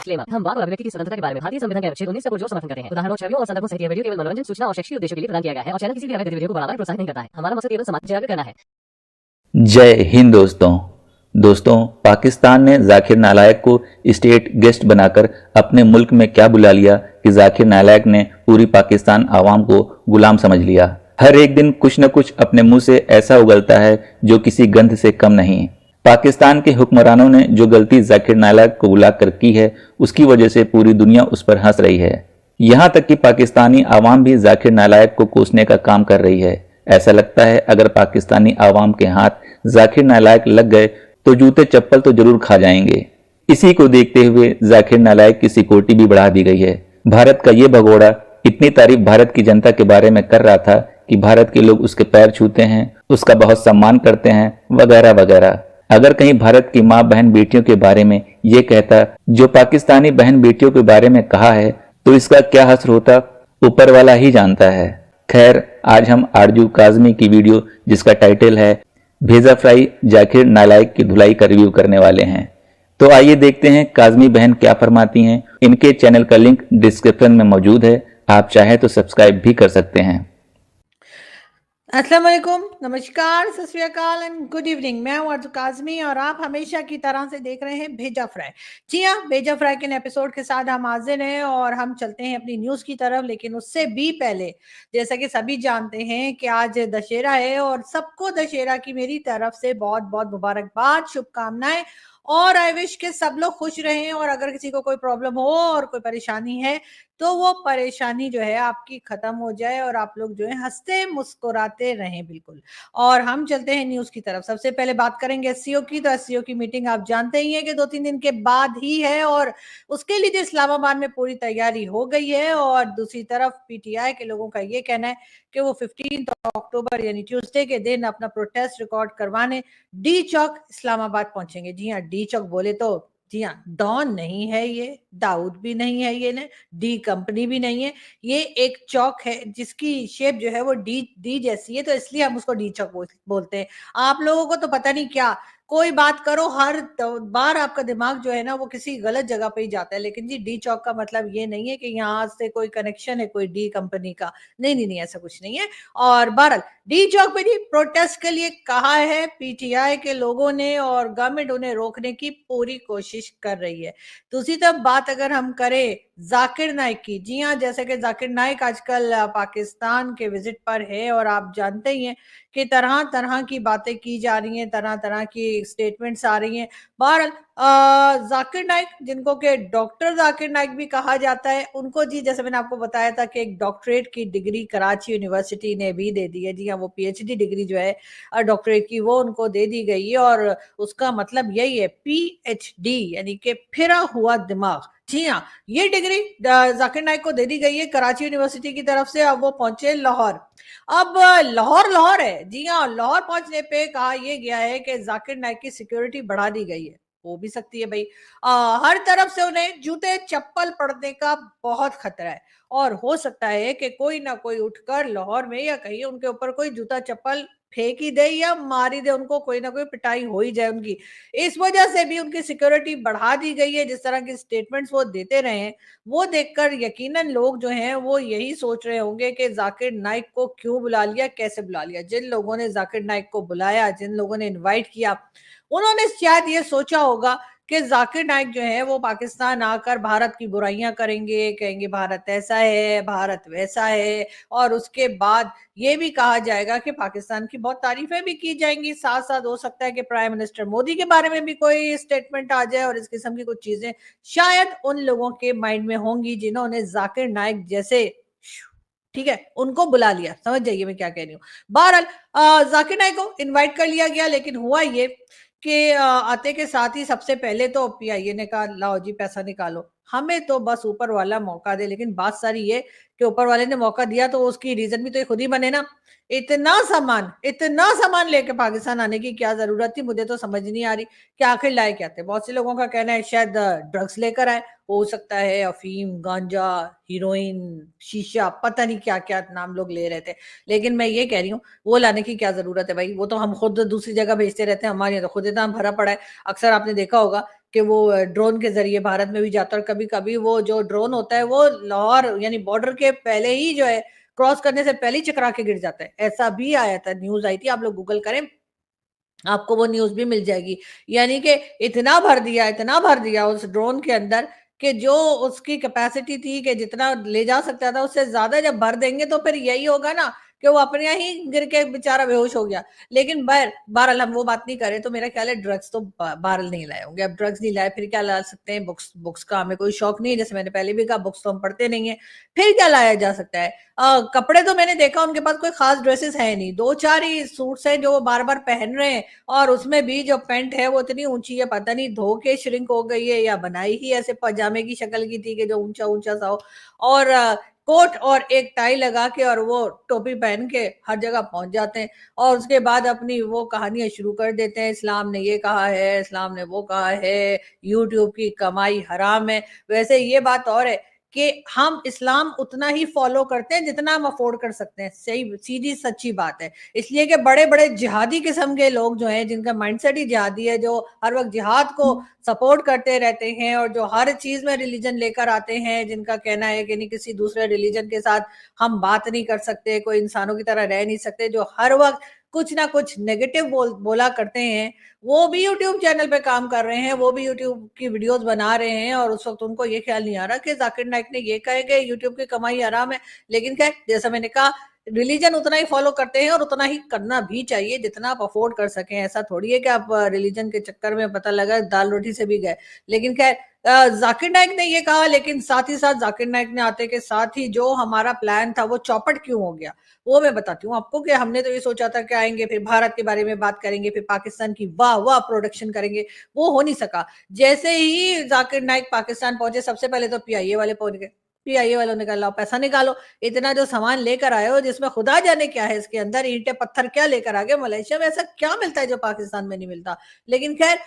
Disclaimer. हम वाक और अभिव्यक्ति की स्वतंत्रता के बारे में भारतीय संविधान के अनुच्छेद 19 से पुरजोर समर्थन करते हैं। उदाहरणों, छवियों और संदर्भों सहित यह वीडियो केवल मनोरंजन, सूचना और शैक्षिक उद्देश्यों के लिए प्रदान किया गया है और चैनल किसी भी अवैध गतिविधियों को बढ़ावा या प्रोत्साहित नहीं करता है। हमारा मकसद केवल समाज जागरूक करना है। जय हिंद दोस्तों, पाकिस्तान ने जाकिर नालायक को स्टेट गेस्ट बनाकर अपने मुल्क में क्या बुला लिया कि जाकिर नालायक ने पूरी पाकिस्तान आवाम को गुलाम समझ लिया। हर एक दिन कुछ न कुछ अपने मुंह से ऐसा उगलता है जो किसी गंध से कम नहीं। पाकिस्तान के हुक्मरानों ने जो गलती जाकिर नालायक को बुलाकर की है, उसकी वजह से पूरी दुनिया उस पर हंस रही है। यहाँ तक कि पाकिस्तानी आवाम भी जाकिर नालायक को कोसने का काम कर रही है। ऐसा लगता है अगर पाकिस्तानी आवाम के हाथ जाकिर नालायक लग गए तो जूते चप्पल तो जरूर खा जाएंगे। इसी को देखते हुए जाकिर नालायक की सिक्योरिटी भी बढ़ा दी गई है। भारत का ये भगोड़ा इतनी तारीफ भारत की जनता के बारे में कर रहा था कि भारत के लोग उसके पैर छूते हैं, उसका बहुत सम्मान करते हैं, वगैरह वगैरह। अगर कहीं भारत की माँ बहन बेटियों के बारे में ये कहता जो पाकिस्तानी बहन बेटियों के बारे में कहा है, तो इसका क्या हश्र होता, ऊपर वाला ही जानता है। खैर, आज हम आरजू काजमी की वीडियो जिसका टाइटल है भेजा फ्राई जाकिर नालायक की धुलाई का रिव्यू करने वाले हैं। तो आइए देखते हैं काजमी बहन क्या फरमाती हैं। इनके चैनल का लिंक डिस्क्रिप्शन में मौजूद है, आप चाहे तो सब्सक्राइब भी कर सकते हैं। अस्सलाम वालेकुम, नमस्कार, सत श्री अकाल एंड गुड इवनिंग। मैं हूं आरजू काजमी और आप हमेशा की तरह से देख रहे हैं भेजा फ्राई। जी हाँ, भेजा फ्राई के एपिसोड के साथ हम हाजिर हैं और हम चलते हैं अपनी न्यूज की तरफ। लेकिन उससे भी पहले, जैसा कि सभी जानते हैं कि आज दशहरा है और सबको दशहरा की मेरी तरफ से बहुत बहुत मुबारकबाद, शुभकामनाएं और आई विश के सब लोग खुश रहें। और अगर किसी को कोई प्रॉब्लम हो और कोई परेशानी है तो वो परेशानी जो है आपकी खत्म हो जाए और आप लोग जो है हंसते मुस्कुराते रहें। बिल्कुल। और हम चलते हैं न्यूज की तरफ। सबसे पहले बात करेंगे एससीओ की। तो एससीओ की मीटिंग आप जानते ही हैं कि 2-3 दिन के बाद ही है और उसके लिए जो इस्लामाबाद में पूरी तैयारी हो गई है। और दूसरी तरफ पीटीआई के लोगों का ये कहना है कि वो 15 अक्टूबर यानी ट्यूसडे के दिन अपना प्रोटेस्ट रिकॉर्ड करवाने डी चौक इस्लामाबाद पहुंचेंगे। जी हाँ, डी चौक बोले तो जी हाँ, डॉन नहीं है ये, दाऊद भी नहीं है ये, ने डी कंपनी भी नहीं है, ये एक चौक है जिसकी शेप जो है वो डी जैसी है, तो इसलिए हम उसको डी चौक बोलते हैं। आप लोगों को तो पता नहीं क्या, कोई बात करो हर बार आपका दिमाग जो है ना वो किसी गलत जगह पे ही जाता है। लेकिन जी डी चौक का मतलब ये नहीं है कि यहाँ से कोई कनेक्शन है कोई डी कंपनी का, नहीं नहीं नहीं, ऐसा कुछ नहीं है। और बहरहाल डी चौक पे जी प्रोटेस्ट के लिए कहा है पीटीआई के लोगों ने और गवर्नमेंट उन्हें रोकने की पूरी कोशिश कर रही है। दूसरी तरफ बात अगर हम करें जाकिर नाइक की, जी हाँ, जैसे कि जाकिर नाइक आजकल पाकिस्तान के विजिट पर है और आप जानते ही हैं कि तरह तरह की बातें की जा रही हैं, तरह तरह की स्टेटमेंट्स आ रही हैं। बहरहाल जाकिर नाइक, जिनको के डॉक्टर जाकिर नाइक भी कहा जाता है, उनको जी जैसे मैंने आपको बताया था कि एक डॉक्टरेट की डिग्री कराची यूनिवर्सिटी ने भी दे दी है। जी हाँ, वो पीएचडी डिग्री जो है डॉक्टरेट की वो उनको दे दी गई है और उसका मतलब यही है पीएचडी यानी कि फिरा हुआ दिमाग। जी हाँ, ये डिग्री जाकिर नाइक को दे दी गई है कराची यूनिवर्सिटी की तरफ से। अब वो पहुंचे लाहौर। अब लाहौर है। जी हाँ, लाहौर पहुंचने पे कहा यह गया है कि जाकिर नाइक की सिक्योरिटी बढ़ा दी गई है। हो भी सकती है भाई, हर तरफ से उन्हें जूते चप्पल पड़ने का बहुत खतरा है और हो सकता है कि कोई ना कोई उठकर लाहौर में या कहीं उनके ऊपर कोई जूता चप्पल फेंक ही दे या मार ही दे, उनको कोई ना कोई पिटाई हो ही जाए उनकी। इस वजह से भी उनकी सिक्योरिटी बढ़ा दी गई है। जिस तरह की स्टेटमेंट्स वो देते रहे हैं वो देखकर यकीनन लोग जो हैं वो यही सोच रहे होंगे कि जाकिर नाइक को क्यों बुला लिया, कैसे बुला लिया। जिन लोगों ने जाकिर नाइक को बुलाया, जिन लोगों ने इनवाइट किया, उन्होंने शायद ये सोचा होगा कि जाकिर नाइक जो है वो पाकिस्तान आकर भारत की बुराइयां करेंगे, कहेंगे भारत ऐसा है, भारत वैसा है, और उसके बाद ये भी कहा जाएगा कि पाकिस्तान की बहुत तारीफें भी की जाएंगी। साथ साथ हो सकता है कि प्राइम मिनिस्टर मोदी के बारे में भी कोई स्टेटमेंट आ जाए और इस किस्म की कुछ चीजें शायद उन लोगों के माइंड में होंगी जिन्होंने जाकिर नाइक जैसे, ठीक है, उनको बुला लिया। समझ जाइए मैं क्या कह रही हूँ। बहरहाल जाकिर नाइक को इनवाइट कर लिया गया, लेकिन हुआ ये कि आते के साथ ही सबसे पहले तो पीआईए ने कहा लाओ जी पैसा निकालो, हमें तो बस ऊपर वाला मौका दे। लेकिन बात सारी ये कि ऊपर वाले ने मौका दिया तो उसकी रीजन भी तो ये खुद ही बने ना। इतना सामान लेके पाकिस्तान आने की क्या जरूरत थी, मुझे तो समझ नहीं आ रही कि आखिर लाए क्या थे। बहुत से लोगों का कहना है शायद ड्रग्स लेकर आए, हो सकता है अफीम, गांजा, हीरोइन, शीशा, पता नहीं क्या क्या नाम लोग ले रहे थे। लेकिन मैं ये कह रही हूँ वो लाने की क्या जरूरत है भाई, वो तो हम खुद दूसरी जगह भेजते रहते हैं, हमारे यहाँ तो खुद इतना भरा पड़ा है। अक्सर आपने देखा होगा कि वो ड्रोन के जरिए भारत में भी जाता है, और कभी कभी वो जो ड्रोन होता है वो लाहौर यानी बॉर्डर के पहले ही जो है क्रॉस करने से पहले ही चकरा के गिर जाता है। ऐसा भी आया था, न्यूज आई थी, आप लोग गूगल करें, आपको वो न्यूज भी मिल जाएगी। यानी कि इतना भर दिया उस ड्रोन के अंदर कि जो उसकी कैपेसिटी थी कि जितना ले जा सकता था उससे ज्यादा जब भर देंगे तो फिर यही होगा ना कि वो अपने यहाँ ही गिर के बेचारा बेहोश हो गया। लेकिन बहरहाल हम वो बात नहीं करें, तो मेरा ख्याल है ड्रग्स तो बहरहाल नहीं लाए होंगे। अब ड्रग्स नहीं लाए फिर क्या ला सकते हैं? बुक्स बुक्स का हमें कोई शौक नहीं है, जैसे मैंने पहले भी कहा, बुक्स तो हम पढ़ते नहीं है। फिर क्या लाया जा सकता है? कपड़े तो मैंने देखा उनके पास कोई खास ड्रेसेस है नहीं, दो चार ही सूट्स हैं जो वो बार बार पहन रहे हैं, और उसमें भी जो पैंट है वो इतनी ऊंची है, पता नहीं धो के श्रिंक हो गई है या बनाई ही ऐसे पजामे की शक्ल की थी कि जो ऊंचा ऊंचा सा हो। और कोट और एक टाई लगा के और वो टोपी पहन के हर जगह पहुंच जाते हैं, और उसके बाद अपनी वो कहानियां शुरू कर देते हैं, इस्लाम ने ये कहा है, इस्लाम ने वो कहा है, यूट्यूब की कमाई हराम है। वैसे ये बात और है कि हम इस्लाम उतना ही फॉलो करते हैं जितना हम अफोर्ड कर सकते हैं, सही सीधी सच्ची बात है। इसलिए कि बड़े बड़े जिहादी किस्म के लोग जो हैं, जिनका माइंडसेट ही जिहादी है, जो हर वक्त जिहाद को सपोर्ट करते रहते हैं और जो हर चीज में रिलीजन लेकर आते हैं, जिनका कहना है कि नहीं किसी दूसरे रिलीजन के साथ हम बात नहीं कर सकते, कोई इंसानों की तरह रह नहीं सकते, जो हर वक्त कुछ ना कुछ नेगेटिव बोला करते हैं, वो भी यूट्यूब चैनल पे काम कर रहे हैं, वो भी यूट्यूब की वीडियोस बना रहे हैं, और उस वक्त उनको ये ख्याल नहीं आ रहा कि जाकिर नाइक ने ये कहे कि यूट्यूब की कमाई हराम है। लेकिन क्या, जैसा मैंने कहा, रिलीजन उतना ही फॉलो करते हैं और उतना ही करना भी चाहिए जितना आप अफोर्ड कर सकें। ऐसा थोड़ी है कि आप रिलीजन के चक्कर में पता लगा दाल रोटी से भी गए। लेकिन खैर, जाकिर नाइक ने ये कहा, लेकिन साथ ही साथ जाकिर नाइक ने आते के साथ ही जो हमारा प्लान था वो चौपट क्यों हो गया, वो मैं बताती हूँ आपको। कि हमने तो ये सोचा था कि आएंगे, फिर भारत के बारे में बात करेंगे, फिर पाकिस्तान की वाह वाह प्रोडक्शन करेंगे, वो हो नहीं सका। जैसे ही जाकिर नाइक पाकिस्तान पहुंचे, सबसे पहले तो पीआईए वाले पहुंच गए। पीआईए वालों ने कहा लाओ पैसा निकालो, इतना जो सामान लेकर आए हो जिसमें खुदा जाने क्या है, इसके अंदर ईंटें पत्थर क्या लेकर आ गए, मलेशिया में ऐसा क्या मिलता है जो पाकिस्तान में नहीं मिलता। लेकिन खैर,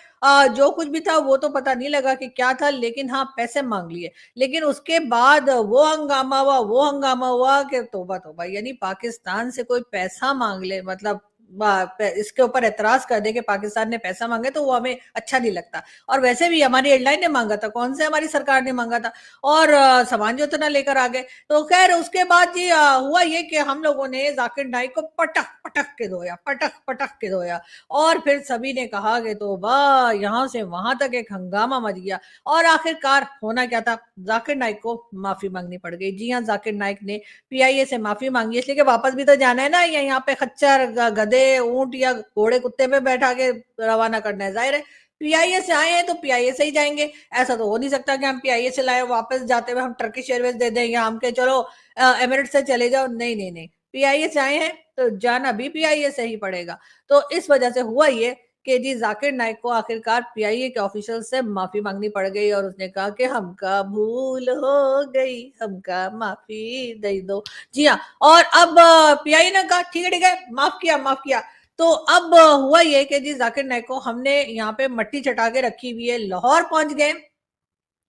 जो कुछ भी था वो तो पता नहीं लगा कि क्या था, लेकिन हाँ पैसे मांग लिए। लेकिन उसके बाद वो हंगामा हुआ कि तौबा तौबा, यानी पाकिस्तान से कोई पैसा मांग ले, मतलब इसके ऊपर एतराज कर दे कि पाकिस्तान ने पैसा मांगे, तो वो हमें अच्छा नहीं लगता। और वैसे भी हमारी एयरलाइन ने मांगा था, कौन से हमारी सरकार ने मांगा था, और सामान जो इतना लेकर आ गए। तो खैर उसके बाद जी हुआ ये कि हम लोगों ने जाकिर नाइक को पटक पटक के धोया, और फिर सभी ने कहा कि तो वाह, यहां से वहां तक एक हंगामा मच गया। और आखिरकार होना क्या था, जाकिर नाइक को माफी मांगनी पड़ गई। जी हाँ, जाकिर नाइक ने पीआईए से माफी मांगी, इसलिए कि वापस भी तो जाना है ना, या यहाँ पे खच्चर गधे ऊंट या घोड़े कुत्ते पे बैठा के रवाना करना है। जाहिर है पीआईए से आए हैं तो पीआईए से ही जाएंगे। ऐसा तो हो नहीं सकता कि हम पीआईए से लाए, वापस जाते हुए हम टर्किश एयरवेज दे दें या हम के चलो एमिरेट्स से चले जाओ। नहीं नहीं नहीं, पीआईए से आए हैं तो जाना भी पीआईए से ही पड़ेगा। तो इस वजह से हुआ ये कि जी जाकिर नाइक को आखिरकार पीआईए के ऑफिशियल से माफी मांगनी पड़ गई, और उसने कहा कि हमका भूल हो गई, हमका माफी दे दो। जी हाँ, और अब पीआईए ने कहा ठीक है माफ किया। तो अब हुआ ये कि जी जाकिर नाइक को हमने यहाँ पे मट्टी चटा के रखी हुई है, लाहौर पहुंच गए।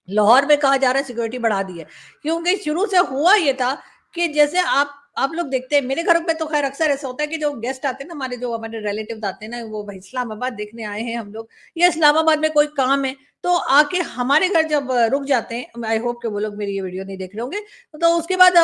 लाहौर में कहा जा रहा है सिक्योरिटी बढ़ा दी है, क्योंकि शुरू से हुआ ये था कि जैसे आप लोग देखते हैं, मेरे घर पे तो खैर अक्सर ऐसा होता है कि जो गेस्ट आते हैं ना, हमारे रिलेटिव आते हैं ना, वो भाई इस्लामाबाद देखने आए हैं हम लोग, या इस्लामाबाद में कोई काम है, तो आके हमारे घर जब रुक जाते हैं, आई होप कि वो लोग मेरी ये वीडियो नहीं देख रहे होंगे, तो उसके बाद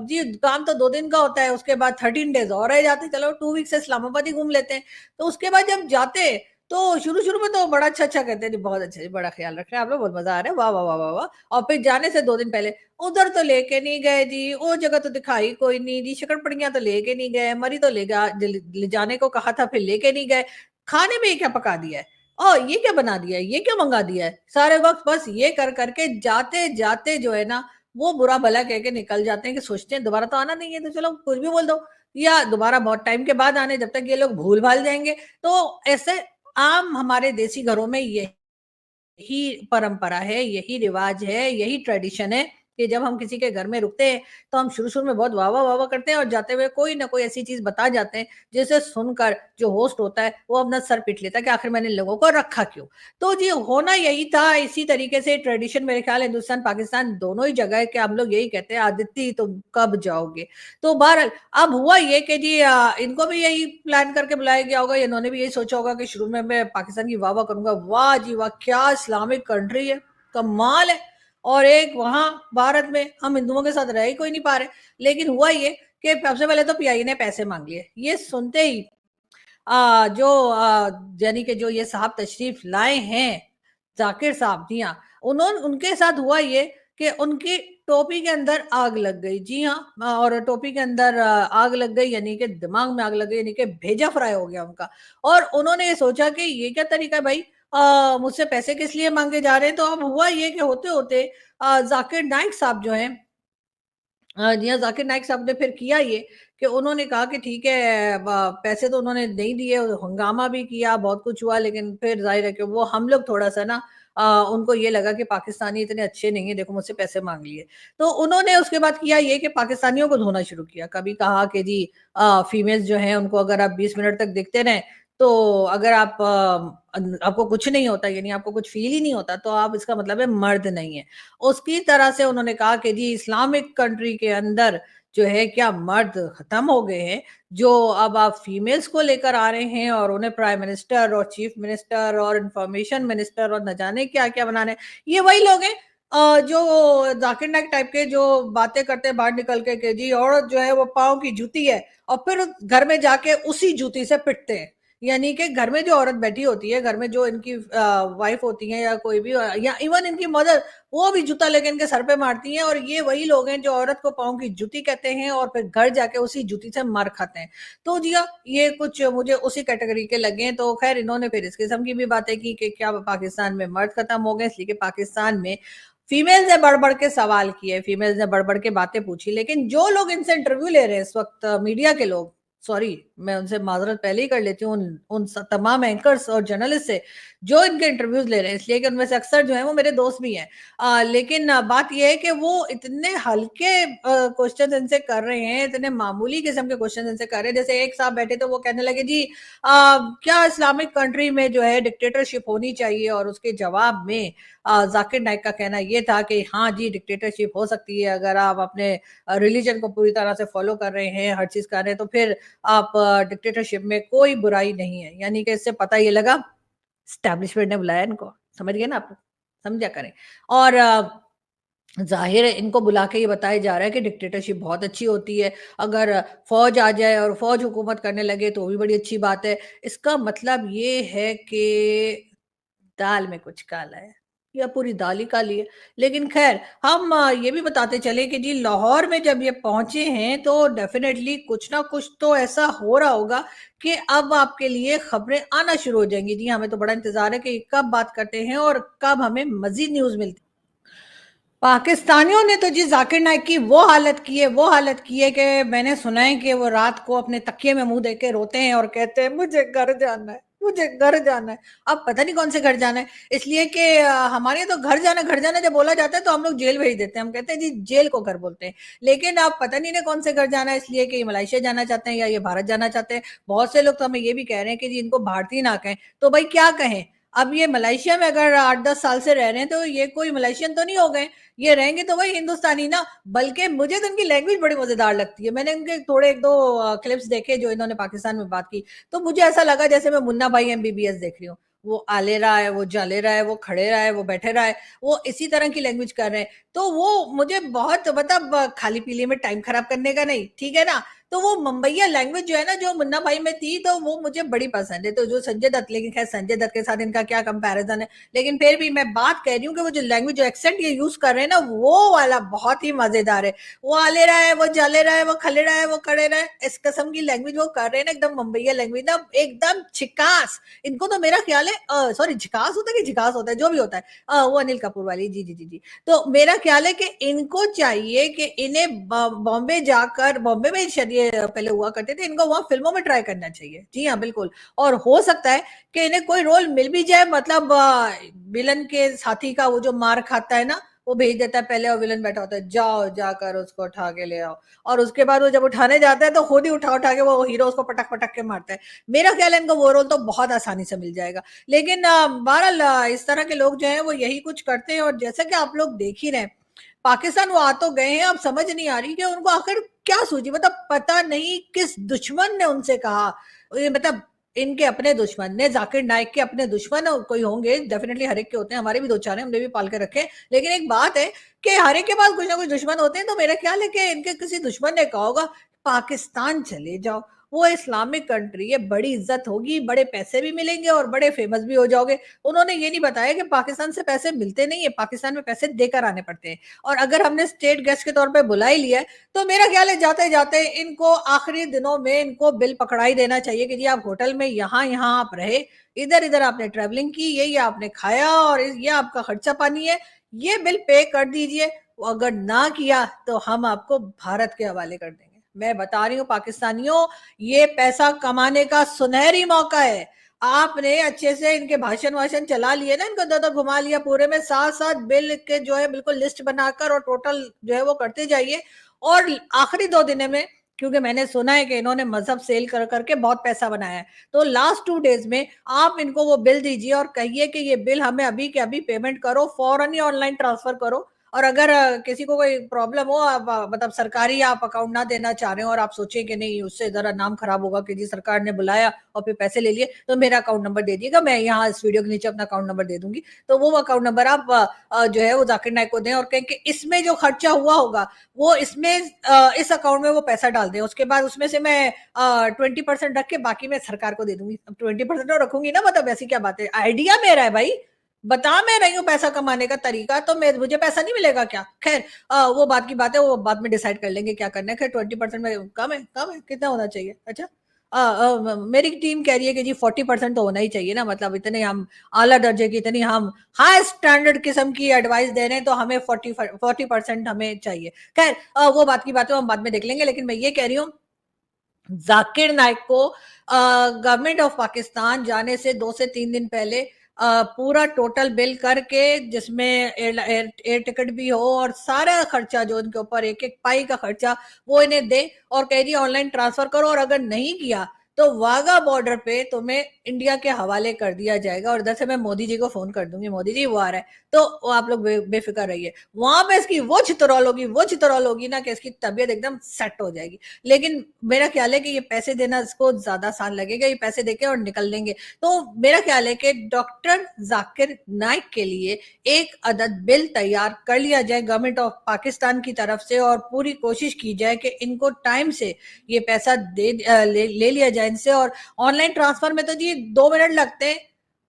जी काम तो 2 दिन का होता है, उसके बाद 13 days और रह जाते हैं, चलो 2 weeks से इस्लामाबाद ही घूम लेते हैं। तो उसके बाद जब जाते तो शुरू में तो बड़ा अच्छा कहते हैं, बहुत अच्छा जी, बड़ा ख्याल रख रहे हैं आप लोग, बहुत मजा आ रहा है, वाह वाह वाह वाह वाह। और फिर जाने से 2 दिन पहले उधर तो लेके नहीं गए जी, वो जगह तो दिखाई कोई नहीं जी, शकरपड़ियां तो लेके नहीं गए, मरी तो ले जाने को कहा था, फिर लेके नहीं गए। खाने में क्या पका दिया है, और ये क्या बना दिया है, ये क्या मंगा दिया है, सारे वक्त बस ये कर करके जाते जाते जो है ना, वो बुरा भला कह के निकल जाते हैं कि सोचते हैं दोबारा तो आना नहीं है, तो चलो कुछ भी बोल दो, या दोबारा बहुत टाइम के बाद आने, जब तक ये लोग भूल भाल जाएंगे। तो ऐसे आम हमारे देसी घरों में यही परंपरा है, यही रिवाज है, यही ट्रेडिशन है कि जब हम किसी के घर में रुकते हैं तो हम शुरू-शुरू में बहुत वाह-वाह वाह-वाह करते हैं और जाते हुए कोई ना कोई ऐसी चीज़ बता जाते हैं, जिसे सुनकर जो होस्ट होता है वो अपना सर पीट लेता है कि आखिर मैंने इन लोगों को रखा क्यों? तो जी होना यही था, इसी तरीके से ट्रेडिशन मेरे ख्याल हिंदुस्तान, पाकिस्तान दोनों ही जगह है कि हम लोग यही कहते हैं, "आदित्य तुम कब जाओगे?" तो बहरहाल अब हुआ ये कि जी इनको भी यही प्लान करके बुलाया गया होगा, इन्होंने भी यही सोचा होगा कि शुरू में मैं पाकिस्तान की वाह-वाह करूँगा। वाह जी वाह! क्या इस्लामिक कंट्री है, कमाल है। और एक वहाँ भारत में हम हिंदुओं के साथ रह ही कोई नहीं पा रहे। लेकिन हुआ ये कि सबसे पहले तो पीआईए ने पैसे माँग लिए। ये सुनते ही यानी कि जो ये साहब तशरीफ लाए हैं, ज़ाकिर साहब, जी हाँ, उनके साथ हुआ ये कि उनकी टोपी के अंदर आग लग गई। जी हाँ, और टोपी के अंदर आग लग गई यानी कि दिमाग में आग लग गई, यानी कि भेजा फ्राई हो गया उनका। और उन्होंने ये सोचा कि ये क्या तरीका है भाई, मुझसे पैसे किस लिए माँगे जा रहे हैं? तो अब हुआ ये कि होते-होते ज़ाकिर नाइक साहब जो हैं, जी हाँ, ज़ाकिर नाइक साहब ने फिर किया ये कि उन्होंने कहा कि ठीक है, पैसे तो उन्होंने नहीं दिए, हंगामा भी किया, बहुत कुछ हुआ, लेकिन फिर ज़ाहिर है कि वो हम लोग थोड़ा-सा ना उनको ये लगा कि पाकिस्तानी इतने अच्छे नहीं है, देखो मुझसे पैसे माँग लिए। तो उन्होंने उसके बाद किया ये कि पाकिस्तानियों को धोना शुरू किया। कभी कहा कि जी फीमेल्स जो हैं उनको अगर आप 20 मिनट तक देखते रहें, तो अगर आपको कुछ नहीं होता, यानी आपको कुछ फ़ील ही नहीं होता, तो आप, इसका मतलब है मर्द नहीं है। उसकी तरह से उन्होंने कहा कि जी इस्लामिक कंट्री के अंदर जो है क्या मर्द खत्म हो गए हैं, जो अब आप फीमेल्स को लेकर आ रहे हैं और उन्हें प्राइम मिनिस्टर और चीफ मिनिस्टर और इंफॉर्मेशन मिनिस्टर और न जाने क्या-क्या बनाने। ये वही लोग हैं जो जाकिर नाइक टाइप के जो बातें करते हैं बाहर निकल के कि जी औरत जो है वो पाँव की जूती है, और फिर घर में जाके उसी जूती से पिटते हैं। यानी कि घर में जो औरत बैठी होती है, घर में जो इनकी वाइफ होती है या कोई भी, या इवन इनकी मदर, वो भी जूता लेके इनके सर पे मारती हैं, और ये वही लोग हैं जो औरत को पाँव की जूती कहते हैं और फिर घर जाके उसी जूती से मार खाते हैं। तो जी हाँ, ये कुछ मुझे उसी कैटेगरी के लगे हैं। तो खैर इन्होंने फिर इस किस्म की भी बातें की कि क्या पाकिस्तान में मर्द खत्म हो गए, इसलिए कि पाकिस्तान में फीमेल्स ने बढ़-बढ़ के सवाल किए, फीमेल्स ने बढ़-बढ़ के बातें पूछी। लेकिन जो लोग इनसे इंटरव्यू ले रहे हैं इस वक़्त, मीडिया के लोग, सॉरी मैं उनसे माज़रत पहले ही कर लेती हूँ, उन उन स तमाम एंकर्स और जर्नलिस्ट से, जो इनके इंटरव्यूज़ ले रहे हैं, इसलिए कि उनमें से अक्सर जो हैं वो मेरे दोस्त भी हैं। लेकिन बात ये है कि वो इतने हल्के क्वेश्चन्स इनसे कर रहे हैं, इतने मामूली किस्म के क्वेश्चन इनसे कर रहे हैं। जैसे एक साहब बैठे तो वो कहने लगे जी क्या इस्लामिक कंट्री में जो है डिक्टेटरशिप होनी चाहिए? और उसके जवाब में ज़ाकिर नाइक का कहना ये था कि हाँ जी, डिक्टेटरशिप हो सकती है अगर आप अपने रिलीजन को पूरी तरह से फॉलो कर रहे हैं, हर चीज़ कर रहे हैं, तो फिर आप डिक्टेटरशिप में कोई बुराई नहीं है। यानी कि इससे पता ये लगा एस्टेब्लिशमेंट ने बुलाया इनको, समझ गए ना आप? समझा करें। और ज़ाहिर है इनको बुला के ये बताया जा रहा है कि डिक्टेटरशिप बहुत अच्छी होती है, अगर फ़ौज आ जाए और फ़ौज हुकूमत करने लगे तो भी बड़ी अच्छी बात है। इसका मतलब ये है कि दाल में कुछ काला है, या पूरी दाल ही काली है। लेकिन ख़ैर हम ये भी बताते चले कि जी लाहौर में जब ये पहुँचे हैं तो डेफ़िनेटली कुछ ना कुछ तो ऐसा हो रहा होगा कि अब आपके लिए ख़बरें आना शुरू हो जाएँगी। जी, हमें तो बड़ा इंतज़ार है कि कब बात करते हैं और कब हमें मज़ीद न्यूज़ मिलती है। पाकिस्तानियों ने तो जी ज़ाकिर नाइक की वो हालत की है कि मैंने सुना है कि वो रात को अपने तकिए में मुँह देके रोते हैं और कहते हैं मुझे घर जाना है, मुझे घर जाना है। अब पता नहीं कौन से घर जाना है, इसलिए कि हमारे यहाँ तो घर जाना जब बोला जाता है तो हम लोग जेल भेज देते हैं। हम कहते हैं जी जेल को घर बोलते हैं। लेकिन अब पता नहीं इन्हें कौन से घर जाना है, इसलिए कि ये मलेशिया जाना चाहते हैं या ये भारत जाना चाहते हैं। बहुत से लोग तो हमें ये भी कह रहे हैं कि जी इनको भारतीय ना कहें, तो भाई क्या कहें? अब ये मलेशिया में अगर 8-10 साल से रह रहे हैं तो ये कोई मलेशियन तो नहीं हो गए। ये रहेंगे तो वही हिंदुस्तानी ना, बल्कि मुझे तो इनकी लैंग्वेज बड़ी मज़ेदार लगती है। मैंने इनके थोड़े 1-2 क्लिप्स देखे जो इन्होंने पाकिस्तान में बात की, तो मुझे ऐसा लगा जैसे मैं मुन्ना भाई एमबीबीएस देख रही हूँ। वो आले रहा है, वो जाले रहा है, वो खड़े रहा है, वो बैठे रहा है, वो इसी तरह की लैंग्वेज कर रहे हैं। तो वो मुझे बहुत मतलब खाली-पीली में टाइम खराब करने का नहीं, ठीक है ना? तो वो मुंबईया लैंग्वेज जो है ना, जो मुन्ना भाई में थी, तो वो मुझे बड़ी पसंद है। तो जो संजय दत्त, लेकिन ख़ैर संजय दत्त के साथ इनका क्या कंपैरिज़न है। लेकिन फिर भी मैं बात कह रही हूँ कि वो जो लैंग्वेज, जो एक्सेंट ये यूज़ कर रहे हैं ना, वो वाला बहुत ही मज़ेदार है। वो आले रहा है, वो जाले रहा है, वो खले रहा है, वो खड़े रहा है, इस किस्म की लैंग्वेज वो कर रहे हैं ना, एकदम मुंबईया लैंग्वेज ना, एकदम झकास। इनको तो मेरा ख़्याल है सॉरी झकास होता है कि झकास होता है, जो भी होता है। वो अनिल कपूर वाली, जी, जी, जी, जी। तो मेरा ख़्याल है कि इनको चाहिए कि इन्हें बॉम्बे जाकर, बॉम्बे में शायद ये पहले हुआ करते थे, इनको वहाँ फ़िल्मों में ट्राई करना चाहिए। जी हाँ, बिल्कुल। और हो सकता है कि इन्हें कोई रोल मिल भी जाए, मतलब विलन के साथी का वो जो मार खाता है ना, वो भेज देता है पहले, और विलन बैठा होता है, जाओ जाकर उसको उठा के ले आओ, और उसके बाद वो जब उठाने जाता है तो खुद ही उठा उठा के वो हीरो उसको पटक पटक के मारता है। मेरा ख्याल है इनको वो रोल तो बहुत आसानी से मिल जाएगा। लेकिन बहरहाल इस तरह के लोग जो है वो यही कुछ करते हैं, और जैसा कि आप लोग देख ही रहे हैं, पाकिस्तान वो आ तो गए हैं, अब समझ नहीं आ रही कि उनको आखिर क्या सूझी, मतलब पता नहीं किस दुश्मन ने उनसे कहा, मतलब इनके अपने दुश्मन ने, जाकिर नाइक के अपने दुश्मन कोई होंगे, डेफिनेटली हर एक के होते हैं, हमारे भी दो चार हैं, हमने भी पाल के रखे। लेकिन एक बात है कि हर एक के पास कुछ ना कुछ दुश्मन होते हैं, तो मेरा ख्याल है कि इनके किसी दुश्मन ने कहा होगा पाकिस्तान चले जाओ, वो इस्लामिक कंट्री है, बड़ी इज्जत होगी, बड़े पैसे भी मिलेंगे और बड़े फेमस भी हो जाओगे। उन्होंने ये नहीं बताया कि पाकिस्तान से पैसे मिलते नहीं है, पाकिस्तान में पैसे देकर आने पड़ते हैं, और अगर हमने स्टेट गेस्ट के तौर पे बुला ही लिया है, तो मेरा ख्याल है जाते जाते इनको आखिरी दिनों में इनको बिल पकड़ा ही देना चाहिए कि जी आप होटल में यहाँ आप रहे, इधर इधर आपने ट्रेवलिंग की, ये आपने खाया, और ये आपका खर्चा पानी है, ये बिल पे कर दीजिए। अगर ना किया तो हम आपको भारत के हवाले कर देंगे। मैं बता रही हूँ पाकिस्तानियों, ये पैसा कमाने का सुनहरी मौका है। आपने अच्छे से इनके भाषण वाषण चला लिए ना, इनको दो घुमा लिया पूरे में, साथ साथ बिल के जो है बिल्कुल लिस्ट बनाकर और टोटल जो है वो करते जाइए, और आखिरी 2 दिन में, क्योंकि मैंने सुना है कि इन्होंने मजहब सेल कर करके बहुत पैसा बनाया है, तो लास्ट 2 डेज में आप इनको वो बिल दीजिए और कहिए कि ये बिल हमें अभी के अभी पेमेंट करो, फौरन ही ऑनलाइन ट्रांसफर करो। और अगर किसी को कोई प्रॉब्लम हो, आप मतलब सरकारी आप अकाउंट ना देना चाह रहे हो और आप सोचे कि नहीं उससे जरा नाम खराब होगा कि जी सरकार ने बुलाया और फिर पैसे ले लिए, तो मेरा अकाउंट नंबर दे दिएगा, मैं यहाँ इस वीडियो के नीचे अपना अकाउंट नंबर दे दूंगी, तो वो अकाउंट नंबर आप जो है वो जाकिर नाइक को दें और कहें कि इसमें जो खर्चा हुआ होगा वो इसमें इस अकाउंट में वो पैसा डाल दें, उसके बाद उसमें से मैं 20% रख के बाकी मैं सरकार को दे दूंगी। अब 20% तो रखूंगी ना, मतलब ऐसी क्या बात है, आइडिया मेरा है भाई, बता मैं रही हूँ पैसा कमाने का तरीका, तो मैं मुझे पैसा नहीं मिलेगा क्या? खैर वो बात की बात है, वो बाद में डिसाइड कर लेंगे क्या करना है। खैर 20% में कम है, कितना होना चाहिए? अच्छा मेरी टीम कह रही है कि जी 40% तो होना ही चाहिए ना, मतलब इतने हम आला दर्जे की, इतनी हम हाई स्टैंडर्ड किस्म की एडवाइस दे रहे हैं, तो हमें 40% हमें चाहिए। खैर वो बात की बात है, हम बाद में देख लेंगे। लेकिन मैं ये कह रही हूँ जाकिर नाइक को गवर्नमेंट ऑफ पाकिस्तान जाने से 2 से 3 दिन पहले पूरा टोटल बिल करके, जिसमें एयर टिकट भी हो और सारा खर्चा जो इनके ऊपर एक एक पाई का खर्चा वो इन्हें दे, और कह दिया ऑनलाइन ट्रांसफर करो, और अगर नहीं किया तो वाघा बॉर्डर पे तुम्हें इंडिया के हवाले कर दिया जाएगा। और इधर से मैं मोदी जी को फोन कर दूंगी, मोदी जी वो आ रहा है, तो आप लोग बेफिक्र रहिए, वहां पे इसकी वो चितरौल होगी ना कि इसकी तबीयत एकदम सेट हो जाएगी। लेकिन मेरा ख्याल है कि ये पैसे देना इसको ज्यादा आसान लगेगा, ये पैसे देके और निकल लेंगे। तो मेरा ख्याल है कि डॉक्टर जाकिर नाइक के लिए एक अदद बिल तैयार कर लिया जाए गवर्नमेंट ऑफ पाकिस्तान की तरफ से, और पूरी कोशिश की जाए कि इनको टाइम से ये पैसा ले लिया जाए इनसे। और ऑनलाइन ट्रांसफर में तो जी 2 मिनट लगते हैं,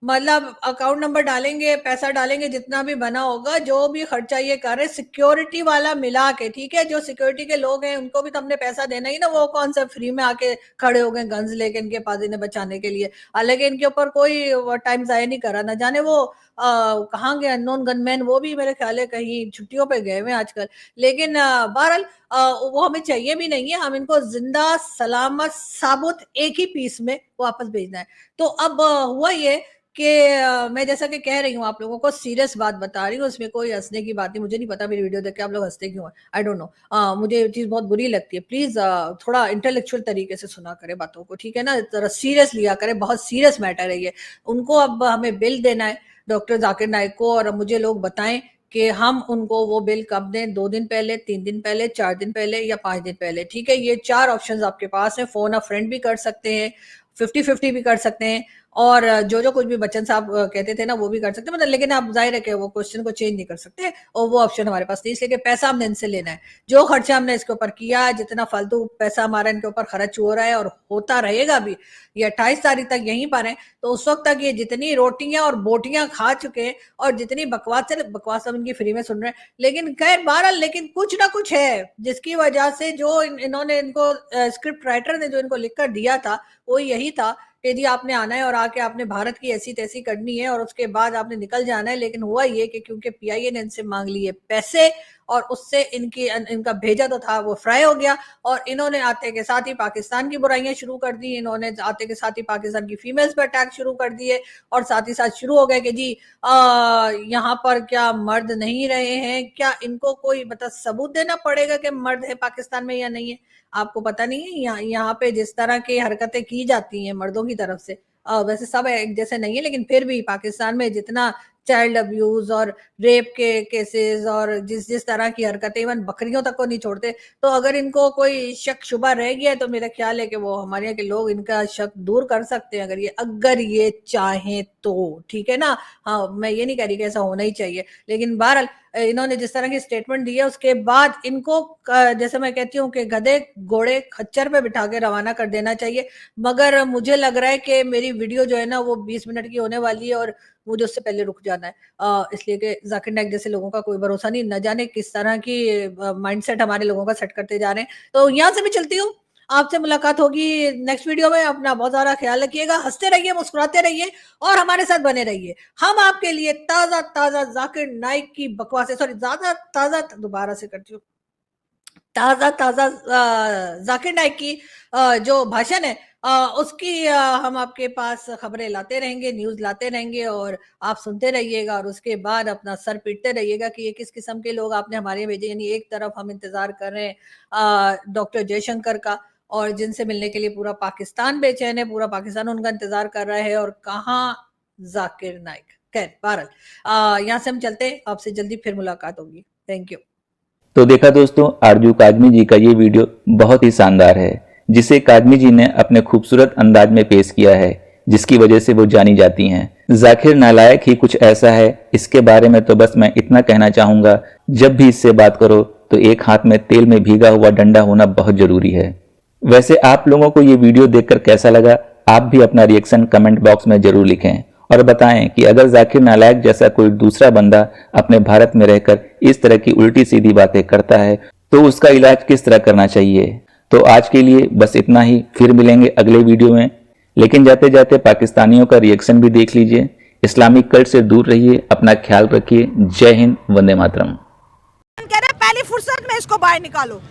मतलब अकाउंट नंबर डालेंगे, पैसा डालेंगे, जितना भी बना होगा, जो भी खर्चा ये कर रहे, सिक्योरिटी वाला मिला के, ठीक है, जो सिक्योरिटी के लोग हैं उनको भी तो हमने पैसा देना ही ना, वो कौन सा फ्री में आके खड़े हो गए गन्स लेके इनके पास इन्हें बचाने के लिए। हालांकि इनके ऊपर कोई टाइम जाया नहीं करा, ना जाने वो कहाँ गए अननोन गनमैन, वो भी मेरे ख्याल है कहीं छुट्टियों पे गए हुए आजकल। लेकिन बहरहाल वो हमें चाहिए भी नहीं है, हम इनको जिंदा सलामत साबुत एक ही पीस में वापस भेजना है। तो अब हुआ ये कि मैं जैसा कि कह रही हूँ, आप लोगों को सीरियस बात बता रही हूँ, उसमें कोई हंसने की बात नहीं। मुझे नहीं पता मेरी वीडियो देख के आप लोग हंसते क्यों हैं, आई डोंट नो, मुझे ये चीज बहुत बुरी लगती है। प्लीज थोड़ा इंटेलेक्चुअल तरीके से सुना करें बातों को, ठीक है ना, जरा सीरियस लिया करें, बहुत सीरियस मैटर है ये। उनको अब हमें बिल देना है डॉक्टर जाकिर नाइक को, और मुझे लोग बताएं कि हम उनको वो बिल कब दें, 2 दिन पहले, 3 दिन पहले, 4 दिन पहले या 5 दिन पहले, ठीक है। ये 4 ऑप्शंस आपके पास हैं, फोन अ फ्रेंड भी कर सकते हैं, 50-50 भी कर सकते हैं, और जो कुछ भी बच्चन साहब कहते थे ना वो भी कर सकते हैं, मतलब। लेकिन आप जाहिर है कि वो क्वेश्चन को चेंज नहीं कर सकते, और वो ऑप्शन हमारे पास नहीं, इसलिए पैसा हमने इनसे लेना है। जो खर्चा हमने इसके ऊपर किया, जितना फालतू पैसा हमारा इनके ऊपर खर्च हो रहा है और होता रहेगा भी, ये 28 तारीख तक यहीं पर है, तो उस वक्त तक ये जितनी रोटियां और बोटियां खा चुके हैं, और जितनी बकवास हम इनकी फ्री में सुन रहे हैं, लेकिन खैर बहरहाल, लेकिन कुछ ना कुछ है जिसकी वजह से जो इन्होंने इनको स्क्रिप्ट राइटर ने जो इनको लिखकर दिया था वो यही था कि जी आपने आना है और आके आपने भारत की ऐसी तैसी करनी है और उसके बाद आपने निकल जाना है। लेकिन हुआ ये कि क्योंकि पीआईए ने इनसे मांग लिए पैसे और उससे इनका भेजा तो था वो फ्राई हो गया और इन्होंने आते के साथ ही पाकिस्तान की बुराइयां शुरू कर दी। इन्होंने आते के साथ ही पाकिस्तान की फीमेल्स पर अटैक शुरू कर दिए और साथ ही साथ शुरू हो गए कि जी यहाँ पर क्या मर्द नहीं रहे हैं, क्या इनको कोई मतलब सबूत देना पड़ेगा कि मर्द है पाकिस्तान में या नहीं है। आपको पता नहीं है यहाँ पे जिस तरह की हरकतें की जाती हैं मर्दों की तरफ से, वैसे सब एक जैसे नहीं है, लेकिन फिर भी पाकिस्तान में जितना चाइल्ड अब्यूज और रेप के केसेस और जिस तरह की हरकतें, इवन बकरियों तक को नहीं छोड़ते। तो अगर इनको कोई शक शुबा रह गया है तो मेरा ख्याल है कि वो हमारे यहाँ के लोग इनका शक दूर कर सकते हैं अगर ये चाहें तो, ठीक है ना। हाँ, मैं ये नहीं कह रही कि ऐसा होना ही चाहिए, लेकिन बहरहाल इन्होंने जिस तरह की स्टेटमेंट दी है उसके बाद इनको जैसे मैं कहती हूँ कि गधे घोड़े खच्चर पे बिठा के रवाना कर देना चाहिए। मगर मुझे लग रहा है कि मेरी वीडियो जो है ना वो 20 मिनट की होने वाली है और मुझे उससे पहले रुक जाना है, इसलिए कि जाकिर नाइक जैसे लोगों का कोई भरोसा नहीं, न जाने किस तरह की माइंडसेट हमारे लोगों का सेट करते जा रहे हैं। तो यहाँ से मैं चलती हूँ, आपसे मुलाकात होगी नेक्स्ट वीडियो में। अपना बहुत सारा ख्याल रखिएगा, हंसते रहिए, मुस्कुराते रहिए और हमारे साथ बने रहिए। हम आपके लिए ताजा ताजा जाकिर नाइक की बकवासें, सॉरी ज्यादा ताजा, दोबारा से करती हूँ, ताजा ताजा जाकिर नाइक की जो भाषण है उसकी हम आपके पास खबरें लाते रहेंगे, न्यूज लाते रहेंगे और आप सुनते रहिएगा और उसके बाद अपना सर पीटते रहिएगा कि ये किस किस्म के लोग आपने हमारे भेजे। यानी एक तरफ हम इंतजार कर रहे हैं डॉक्टर जयशंकर का और जिनसे मिलने के लिए पूरा पाकिस्तान बेचैन है, पूरा पाकिस्तान उनका इंतजार कर रहा है, और कहाँ जाकिर नाइक। खैर बहरहाल यहाँ से हम चलते हैं, आपसे जल्दी फिर मुलाकात होगी। Thank you. तो देखा दोस्तों, आरजू काजमी जी का ये वीडियो बहुत ही शानदार है, जिसे काजमी जी ने अपने खूबसूरत अंदाज में पेश किया है, जिसकी वजह से वो जानी जाती हैं। जाकिर नालायक ही कुछ ऐसा है, इसके बारे में तो बस मैं इतना कहना चाहूंगा, जब भी इससे बात करो तो एक हाथ में तेल में भीगा हुआ डंडा होना बहुत जरूरी है। वैसे आप लोगों को ये वीडियो देखकर कैसा लगा, आप भी अपना रिएक्शन कमेंट बॉक्स में जरूर लिखें और बताएं कि अगर जाकिर नालायक जैसा कोई दूसरा बंदा अपने भारत में रहकर इस तरह की उल्टी सीधी बातें करता है तो उसका इलाज किस तरह करना चाहिए। तो आज के लिए बस इतना ही, फिर मिलेंगे अगले वीडियो में। लेकिन जाते जाते पाकिस्तानियों का रिएक्शन भी देख लीजिए। इस्लामिक कल्ट से दूर रहिए, अपना ख्याल रखिए। जय हिंद, वंदे मातरम। कह रहे पहली फुर्सत में इसको बाहर निकालो।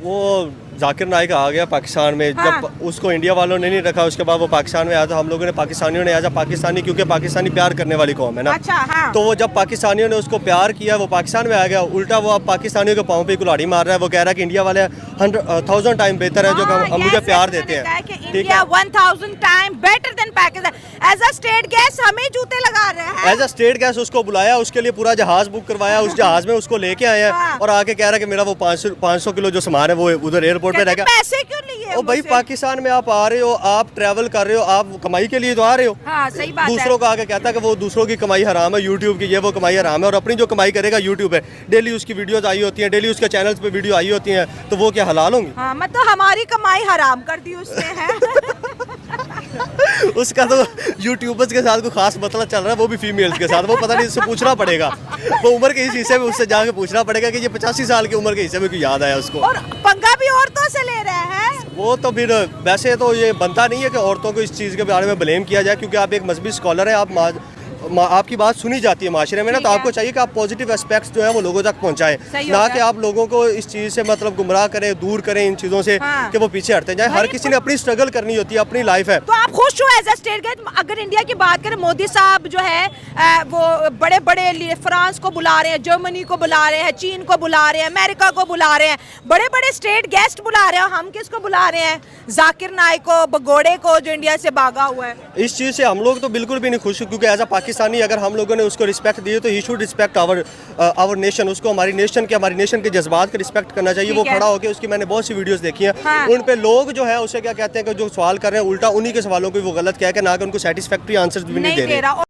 वो जाकिर नाइक आ गया पाकिस्तान में, हाँ। जब उसको इंडिया वालों ने नहीं रखा, उसके बाद वो पाकिस्तान में आया था। हम लोगों ने पाकिस्तानियों ने एज पाकिस्तानी, क्योंकि पाकिस्तानी प्यार करने वाली कौम है ना, अच्छा, हाँ। तो वो जब पाकिस्तानियों ने उसको प्यार किया, वो पाकिस्तान में आ गया। उल्टा वो अब पाकिस्तानियों के पाँव पे कुल्हाड़ी मार रहा है। वो कह रहा है कि इंडिया वाले 100,000 टाइम बेहतर है, जो हम मुझे प्यार देते हैं। ठीक है, 1000 time better than Pakistan. As a state guest हमें जूते लगा रहे हैं। एज अ स्टेट गेस्ट उसको बुलाया, उसके लिए पूरा जहाज बुक करवाया, उस जहाज में उसको लेके आए हैं और आके कह रहा है कि मेरा वो 500 किलो जो सामान है वो उधर एयरपोर्ट पे रह गया। पैसे क्यों लिए? ओ भाई, पाकिस्तान में आप आ रहे हो, आप ट्रैवल कर रहे हो, आप कमाई के लिए तो आ रहे हो। हाँ, सही बात है। दूसरों को आके कहता है कि वो दूसरों की कमाई हराम है, यूट्यूब की ये वो कमाई हराम है, और अपनी जो कमाई करेगा यूट्यूब है, डेली उसकी वीडियोस आई होती हैं, डेली उसके चैनल्स पे वीडियो आई होती हैं, तो वो क्या हलाल होंगी? हाँ, मतलब हमारी कमाई हराम कर दी उसने है। उसका तो यूट्यूबर्स के साथ कोई खास मतलब चल रहा है, वो भी फीमेल्स के साथ। वो पता नहीं, इससे पूछना पड़ेगा, वो उम्र के इस हिस्से में उससे जाके पूछना पड़ेगा कि ये 85 साल की उम्र के हिस्से में क्यों याद आया उसको। और पंगा भी औरतों से ले रहे हैं। वो तो फिर वैसे तो ये बनता नहीं है कि औरतों को इस चीज़ के बारे में ब्लेम किया जाए, क्योंकि आप एक मजहबी स्कॉलर हैं, आपकी बात सुनी जाती है माशरे में ना, तो आपको चाहिए कि आप पॉजिटिव एस्पेक्ट्स जो है वो लोगों तक पहुंचाएं, ना कि आप लोगों को इस चीज़ से मतलब गुमराह करें, दूर करें इन चीज़ों से, हाँ। कि वो पीछे हटते जाए। हर किसी ने अपनी स्ट्रगल करनी होती है, अपनी लाइफ है। तो आप खुश हो एज अ स्टेट गेस्ट? अगर इंडिया की बात करें, मोदी साहब जो है वो बड़े बड़े फ्रांस को बुला रहे हैं, जर्मनी को बुला रहे हैं, चीन को बुला रहे हैं, अमेरिका को बुला रहे हैं, बड़े बड़े स्टेट गेस्ट बुला रहे हैं। हम किसको बुला रहे हैं? जाकिर नाइक को, भगोड़े को, जो इंडिया से भागा हुआ है। इस चीज़ से हम लोग तो बिल्कुल भी नहीं खुश, क्योंकि एज अ पाकिस्तानी अगर हम लोगों ने उसको रिस्पेक्ट दी तो ही शुड रिस्पेक्ट आवर नेशन। उसको हमारी नेशन के जज्बात का रिस्पेक्ट करना चाहिए। वो खड़ा होकर, उसकी मैंने बहुत सी वीडियोस देखी हैं, हाँ। उन पे लोग जो है उसे क्या कहते हैं कि जो सवाल कर रहे हैं, उल्टा उन्हीं के सवालों को वो गलत कह के, ना कि उनको सेटिस्फैक्टरी आंसर्स भी नहीं दे रहे।